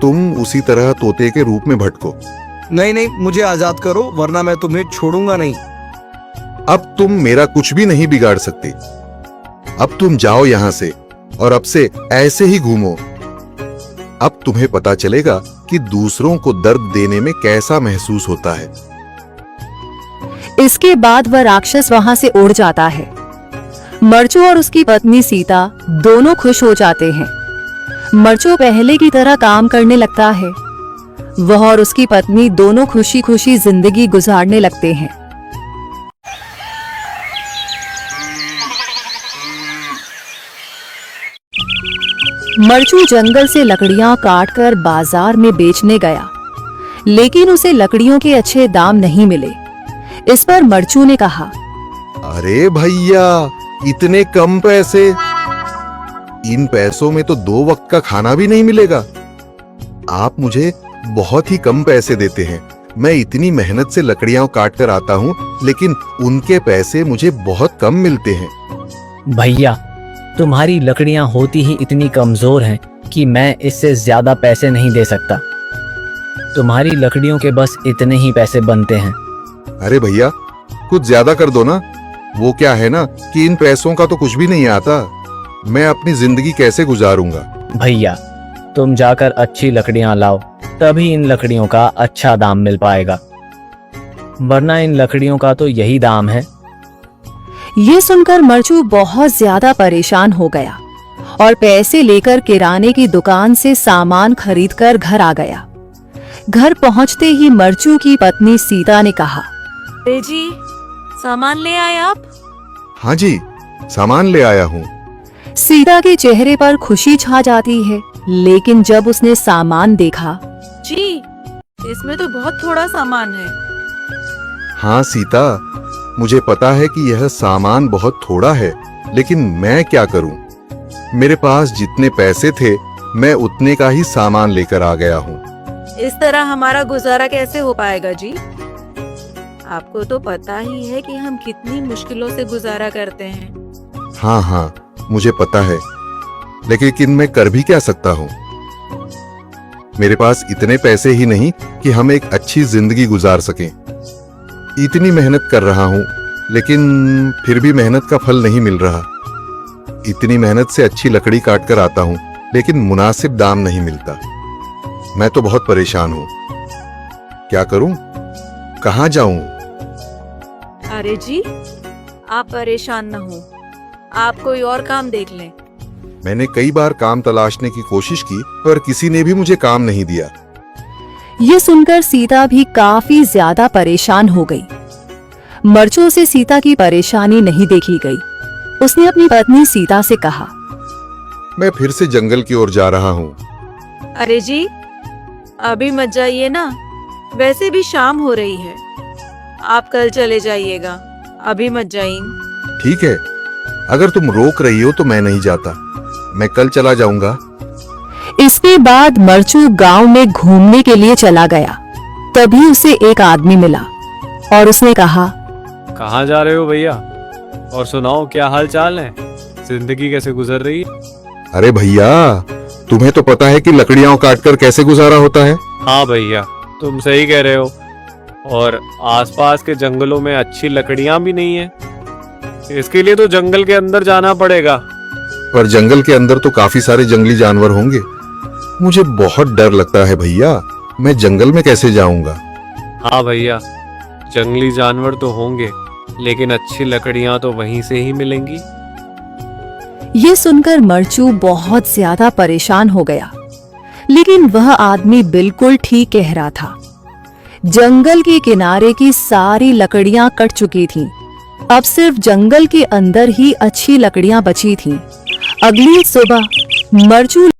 तुम उसी तरह तोते के रूप में भटको। नहीं नहीं, मुझे आजाद करो वरना मैं तुम्हें छोड़ूंगा नहीं। अब तुम मेरा कुछ भी नहीं बिगाड़ सकते। अब तुम जाओ यहां से और अब से ऐसे ही घूमो। अब तुम्हें पता चलेगा कि दूसरों को दर्द देने में कैसा महसूस होता है। इसके बाद वह राक्षस वहां से उड़ जाता है। मरचू और उसकी पत्नी सीता दोनों खुश हो जाते हैं। मरचू पहले की तरह काम करने लगता है। वह और उसकी पत्नी दोनों खुशी खुशी जिंदगी गुजारने लगते हैं। मरचू जंगल से लकड़ियां काटकर बाजार में बेचने गया, लेकिन उसे लकड़ियों के अच्छे दाम नहीं मिले। इस पर मरचू ने कहा, अरे भैया, इतने कम पैसे? इन पैसों में तो 2 वक्त का खाना भी नहीं मिलेगा। आप मुझे बहुत ही कम पैसे देते हैं। मैं इतनी मेहनत से लकड़ियां काट कर आता हूँ, लेकिन उनके पैसे मुझे बहुत कम मिलते हैं। भैया, तुम्हारी लकड़ियां होती ही इतनी कमजोर हैं कि मैं इससे ज्यादा पैसे नहीं दे सकता। तुम्हारी लकड़ियों के बस इतने ही पैसे बनते हैं। अरे भैया, कुछ ज्यादा कर दो ना। वो क्या है ना कि इन पैसों का तो कुछ भी नहीं आता। मैं अपनी जिंदगी कैसे गुजारूंगा? भैया, तुम जाकर अच्छी लकड़ियां लाओ, तभी इन लकड़ियों का अच्छा दाम मिल पाएगा, वरना इन लकड़ियों का तो यही दाम है। ये सुनकर मरचू बहुत ज्यादा परेशान हो गया और पैसे लेकर किराने की दुकान से सामान खरीदकर घर आ गया। घर पहुंचते ही मरचू की पत्नी सीता ने कहा, अरे जी, सामान ले आए आप? हाँ जी, सामान ले आया हूँ। सीता के चेहरे पर खुशी छा जाती है, लेकिन जब उसने सामान देखा, जी, इसमें तो बहुत थोड़ा सामान है। हाँ सीता, मुझे पता है कि यह सामान बहुत थोड़ा है, लेकिन मैं क्या करूं? मेरे पास जितने पैसे थे, मैं उतने का ही सामान लेकर आ गया हूँ। इस तरह हमारा गुजारा कैसे हो पाएगा जी? आपको तो पता ही है कि हम कितनी मुश्किलों से गुजारा करते हैं। हाँ हाँ, मुझे पता है, लेकिन मैं कर भी क्या सकता हूँ? मेरे पास इतने पैसे ही नहीं कि हम एक अच्छी जिंदगी गुजार सकें। इतनी मेहनत कर रहा हूँ, लेकिन फिर भी मेहनत का फल नहीं मिल रहा। इतनी मेहनत से अच्छी लकड़ी काट कर आता हूँ, लेकिन मुनासिब दाम नहीं मिलता। मैं तो बहुत परेशान हूँ। क्या करूँ? कहाँ जाऊँ? अरे जी, आप परेशान न हो, आप कोई और काम देख लें। मैंने कई बार काम तलाशने की कोशिश की, पर किसी ने भी मुझे काम नहीं दिया। ये सुनकर सीता भी काफी ज्यादा परेशान हो गई। मरचू से सीता की परेशानी नहीं देखी गई। उसने अपनी पत्नी सीता से कहा, मैं फिर से जंगल की ओर जा रहा हूँ। अरे जी, अभी मत जाइए ना, वैसे भी शाम हो रही है। आप कल चले जाइएगा, अभी मत जाइए। ठीक है, अगर तुम रोक रही हो तो मैं नहीं जाता। मैं कल चला जाऊंगा। इसके बाद मरचू गांव में घूमने के लिए चला गया। तभी उसे एक आदमी मिला और उसने कहा, कहाँ जा रहे हो भैया? और सुनाओ, क्या हाल चाल है? जिंदगी कैसे गुजर रही है? अरे भैया, तुम्हें तो पता है कि लकड़ियां काटकर कैसे गुजारा होता है। हाँ भैया, तुम सही कह रहे हो। और आसपास के जंगलों में अच्छी लकड़ियां भी नहीं है। इसके लिए तो जंगल के अंदर जाना पड़ेगा। पर जंगल के अंदर तो काफी सारे जंगली जानवर होंगे। मुझे बहुत डर लगता है भैया। मैं जंगल में कैसे जाऊंगा? हाँ भैया, जंगली जानवर तो होंगे, लेकिन अच्छी लकड़ियां तो वहीं से ही मिलेंगी। ये सुनकर मरचू बहुत ज्यादा परेशान हो गया, लेकिन वह आदमी बिल्कुल ठीक कह रहा था। जंगल के किनारे की सारी लकड़ियां कट चुकी थीं। अब सिर्फ जंगल के अंदर ही अच्छी लकड़ियां बची थीं। अगली सुबह मरचू